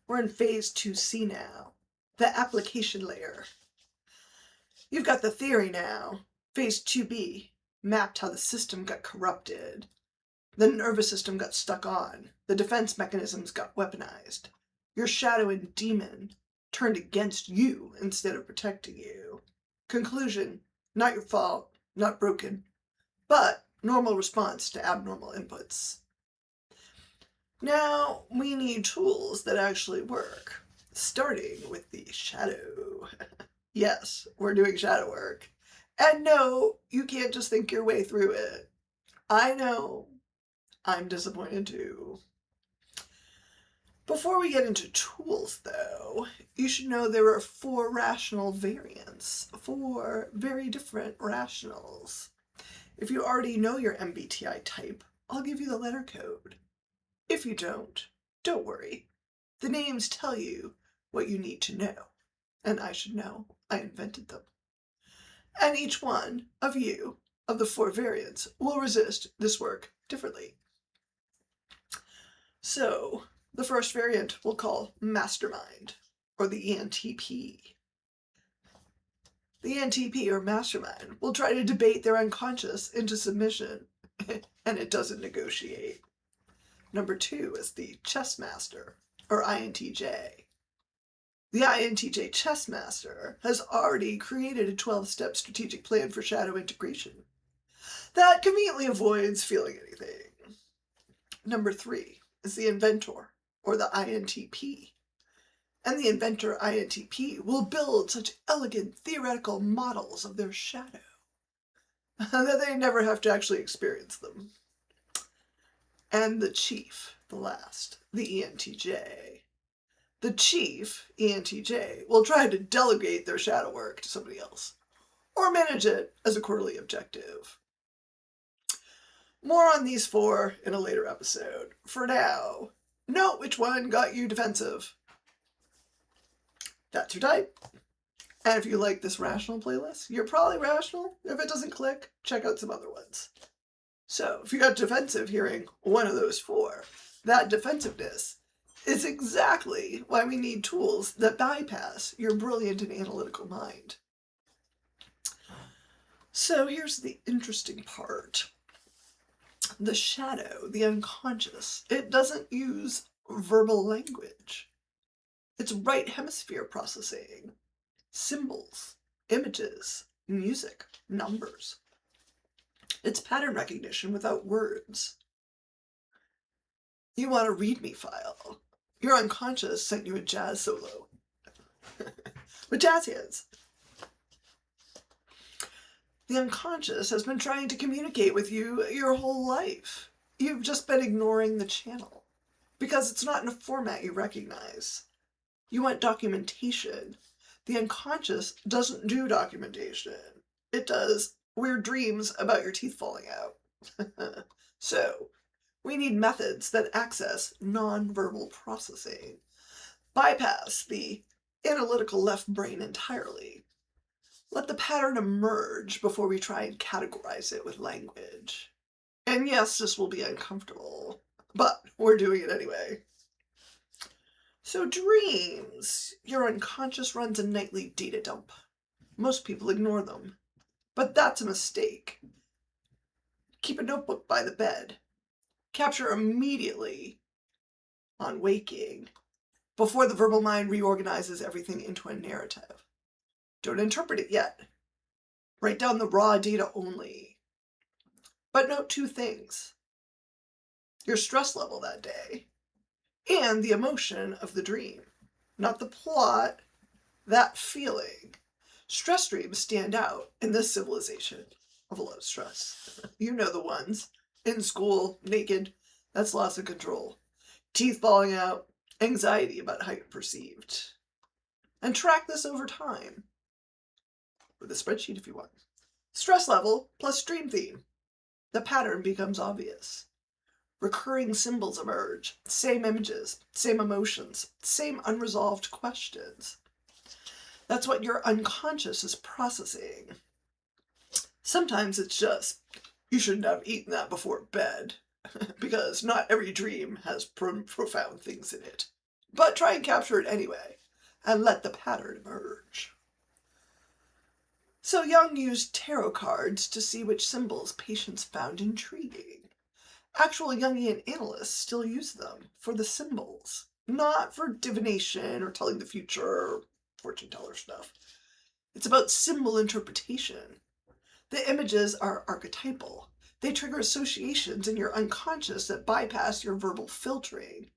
We're in phase 2C now, the application layer. You've got the theory now. Phase 2B mapped how the system got corrupted. The nervous system got stuck on. The defense mechanisms got weaponized. Your shadow and demon turned against you instead of protecting you. Conclusion, not your fault, not broken, but normal response to abnormal inputs. Now, we need tools that actually work, starting with the shadow. Yes, we're doing shadow work. And no, you can't just think your way through it. I know, I'm disappointed too. Before we get into tools, though, you should know there are 4 rational variants, 4 very different rationals. If you already know your MBTI type, I'll give you the letter code. If you don't worry. The names tell you what you need to know, and I should know. I invented them. And each one of you, of the 4 variants, will resist this work differently. So, the first variant we'll call Mastermind, or the ENTP. The ENTP, or Mastermind, will try to debate their unconscious into submission, and it doesn't negotiate. Number 2 is the Chess Master, or INTJ. The INTJ Chess Master has already created a 12-step strategic plan for shadow integration that conveniently avoids feeling anything. Number 3 is the Inventor, or the INTP. And the Inventor INTP will build such elegant theoretical models of their shadow that they never have to actually experience them. And the Chief, the last, the ENTJ. The Chief, ENTJ, will try to delegate their shadow work to somebody else, or manage it as a quarterly objective. More on these 4 in a later episode. For now, note which one got you defensive. That's your type. And if you like this rational playlist, you're probably rational. If it doesn't click, check out some other ones. So if you got defensive hearing one of those 4, that defensiveness is exactly why we need tools that bypass your brilliant and analytical mind. So here's the interesting part. The shadow, the unconscious, it doesn't use verbal language. It's right hemisphere processing, symbols, images, music, numbers. It's pattern recognition without words. You want a README file. Your unconscious sent you a jazz solo with jazz hands. The unconscious has been trying to communicate with you your whole life. You've just been ignoring the channel because it's not in a format you recognize. You want documentation. The unconscious doesn't do documentation. It does weird dreams about your teeth falling out. So, we need methods that access nonverbal processing, bypass the analytical left brain entirely. Let the pattern emerge before we try and categorize it with language. And yes, this will be uncomfortable, but we're doing it anyway. So dreams. Your unconscious runs a nightly data dump. Most people ignore them, but that's a mistake. Keep a notebook by the bed. Capture immediately on waking, before the verbal mind reorganizes everything into a narrative. Don't interpret it yet. Write down the raw data only. But note 2 things. Your stress level that day, and the emotion of the dream. Not the plot, that feeling. Stress dreams stand out in this civilization of a lot of stress. You know the ones. In school, naked, that's loss of control. Teeth falling out, anxiety about how you're perceived. And track this over time. With a spreadsheet if you want. Stress level plus dream theme. The pattern becomes obvious. Recurring symbols emerge. Same images, same emotions, same unresolved questions. That's what your unconscious is processing. Sometimes it's just, you shouldn't have eaten that before bed, because not every dream has profound things in it. but try and capture it anyway, and let the pattern emerge. So Jung used tarot cards to see which symbols patients found intriguing. Actual Jungian analysts still use them for the symbols, not for divination or telling the future or fortune teller stuff. It's about symbol interpretation. The images are archetypal. They trigger associations in your unconscious that bypass your verbal filtering.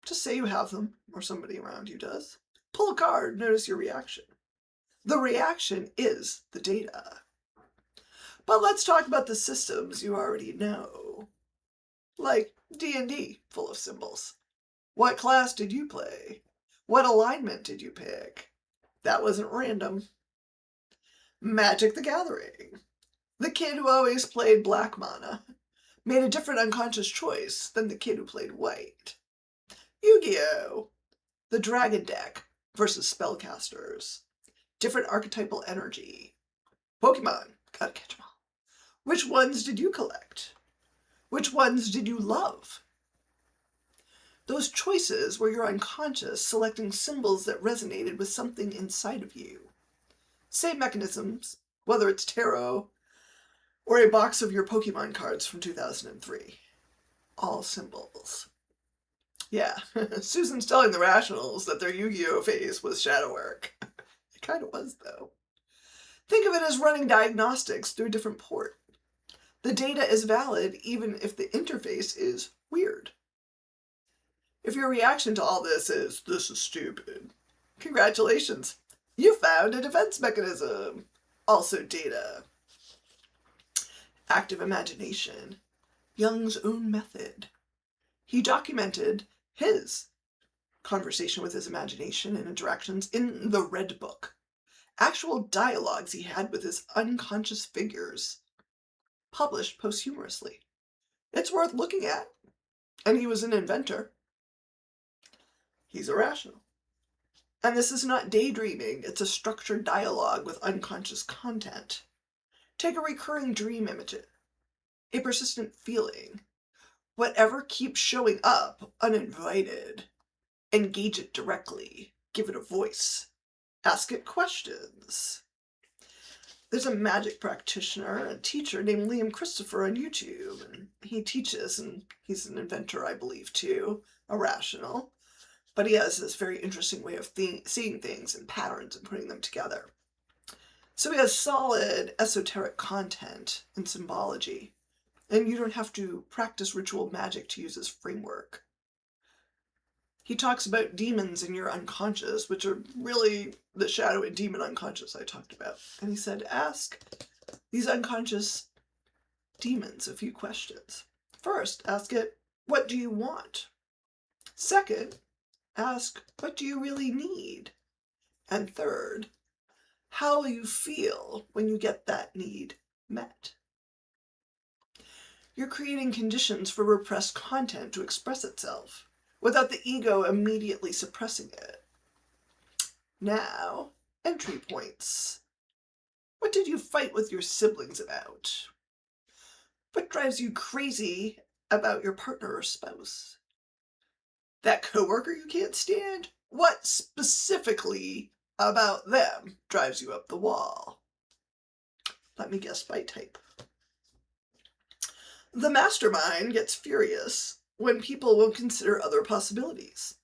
Just say you have them, or somebody around you does. Pull a card, notice your reaction. The reaction is the data. But let's talk about the systems you already know. Like D&D, full of symbols. What class did you play? What alignment did you pick? That wasn't random. Magic the Gathering. The kid who always played black mana made a different unconscious choice than the kid who played white. Yu-Gi-Oh! The dragon deck versus spellcasters. Different archetypal energy. Pokemon. Gotta catch them all. Which ones did you collect? Which ones did you love? Those choices were your unconscious selecting symbols that resonated with something inside of you. Same mechanisms, whether it's tarot or a box of your Pokemon cards from 2003. All symbols. Yeah, Susan's telling the Rationals that their Yu-Gi-Oh phase was shadow work. It kind of was, though. Think of it as running diagnostics through a different port. The data is valid even if the interface is weird. If your reaction to all this is stupid, congratulations, you found a defense mechanism. Also data. Active imagination. Jung's own method. He documented his conversation with his imagination and interactions in the Red Book. Actual dialogues he had with his unconscious figures. Published posthumously. It's worth looking at. And he was an inventor. He's irrational. And this is not daydreaming, it's a structured dialogue with unconscious content. Take a recurring dream image, a persistent feeling. Whatever keeps showing up uninvited, engage it directly, give it a voice, ask it questions. There's a magic practitioner, a teacher named Liam Christopher on YouTube, and he teaches, and he's an inventor, I believe, too, irrational. But he has this very interesting way of seeing things and patterns and putting them together. So he has solid esoteric content and symbology, and you don't have to practice ritual magic to use his framework. He talks about demons in your unconscious, which are really the shadow and demon unconscious I talked about. And he said, ask these unconscious demons a few questions. First, ask it, what do you want? Second, ask, what do you really need? And third, how will you feel when you get that need met? You're creating conditions for repressed content to express itself without the ego immediately suppressing it. Now, entry points. What did you fight with your siblings about? What drives you crazy about your partner or spouse? That coworker you can't stand? What specifically about them drives you up the wall? Let me guess by type. The mastermind gets furious when people won't consider other possibilities.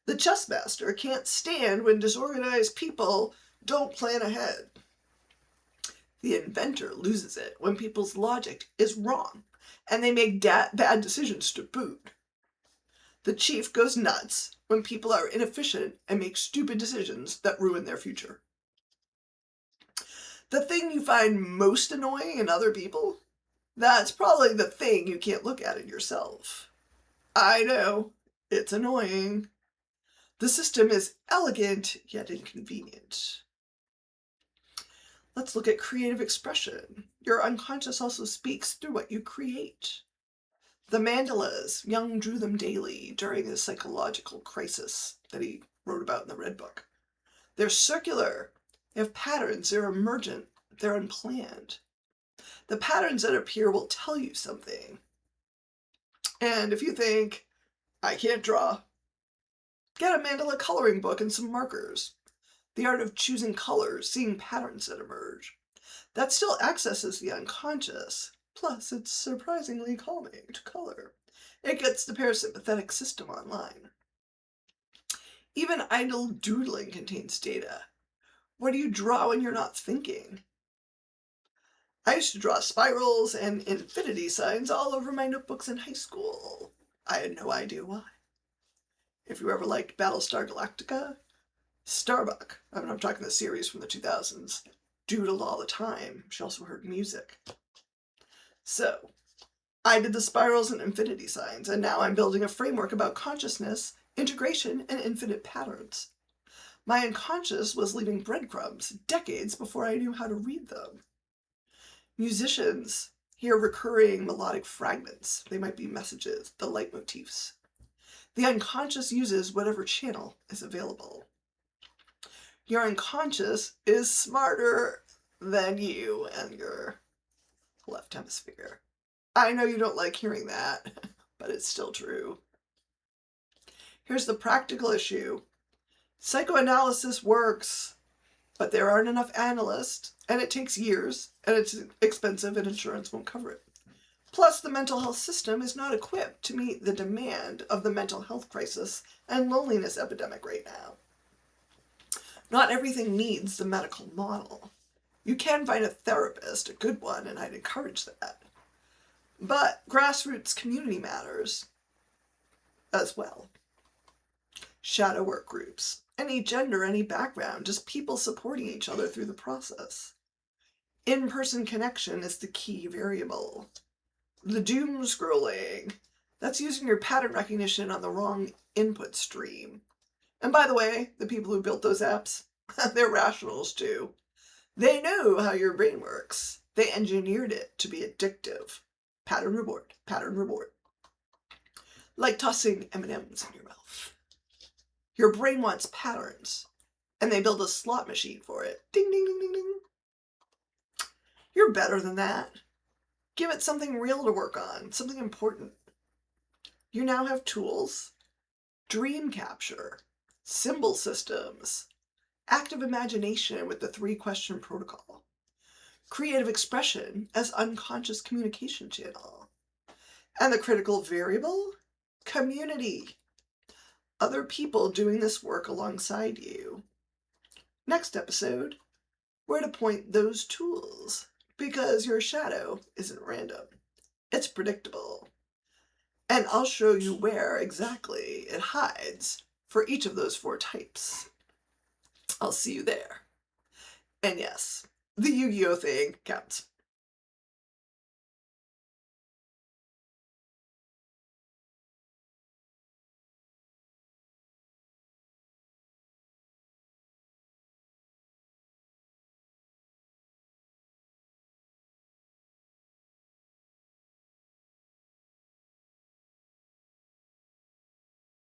The chess master can't stand when disorganized people don't plan ahead. The inventor loses it when people's logic is wrong and they make bad decisions to boot. The chief goes nuts when people are inefficient and make stupid decisions that ruin their future. The thing you find most annoying in other people, that's probably the thing you can't look at in yourself. I know, it's annoying. The system is elegant yet inconvenient. Let's look at creative expression. Your unconscious also speaks through what you create. The mandalas, Jung drew them daily during his psychological crisis that he wrote about in the Red Book. They're circular, they have patterns, they're emergent, they're unplanned. The patterns that appear will tell you something. And if you think, I can't draw, Get a mandala coloring book and some markers. The art of choosing colors, seeing patterns that emerge. That still accesses the unconscious. Plus, it's surprisingly calming to color. It gets the parasympathetic system online. Even idle doodling contains data. What do you draw when you're not thinking? I used to draw spirals and infinity signs all over my notebooks in high school. I had no idea why. If you ever liked Battlestar Galactica, Starbuck, I'm talking the series from the 2000s, doodled all the time. She also heard music. So, I did the spirals and infinity signs, and now I'm building a framework about consciousness, integration, and infinite patterns. My unconscious was leaving breadcrumbs decades before I knew how to read them. Musicians hear recurring melodic fragments. They might be messages, the leitmotifs. The unconscious uses whatever channel is available. Your unconscious is smarter than you and your left hemisphere. I know you don't like hearing that, but it's still true. Here's the practical issue. Psychoanalysis works, but there aren't enough analysts, and it takes years, and it's expensive, and insurance won't cover it. Plus, the mental health system is not equipped to meet the demand of the mental health crisis and loneliness epidemic right now. Not everything needs the medical model. You can find a therapist, a good one, and I'd encourage that. But grassroots community matters as well. Shadow work groups. Any gender, any background, just people supporting each other through the process. In-person connection is the key variable. The doom scrolling. That's using your pattern recognition on the wrong input stream. And by the way, the people who built those apps, they're rationals too. They know how your brain works. They engineered it to be addictive. Pattern reward, pattern reward. Like tossing M&Ms in your mouth. Your brain wants patterns, and they build a slot machine for it. Ding, ding, ding, ding, ding. You're better than that. Give it something real to work on, something important. You now have tools, dream capture, symbol systems, active imagination with the 3-question protocol, creative expression as unconscious communication channel, and the critical variable, community. Other people doing this work alongside you. Next episode, where to point those tools, because your shadow isn't random. It's predictable. And I'll show you where exactly it hides for each of those 4 types. I'll see you there. And yes, the Yu-Gi-Oh thing counts.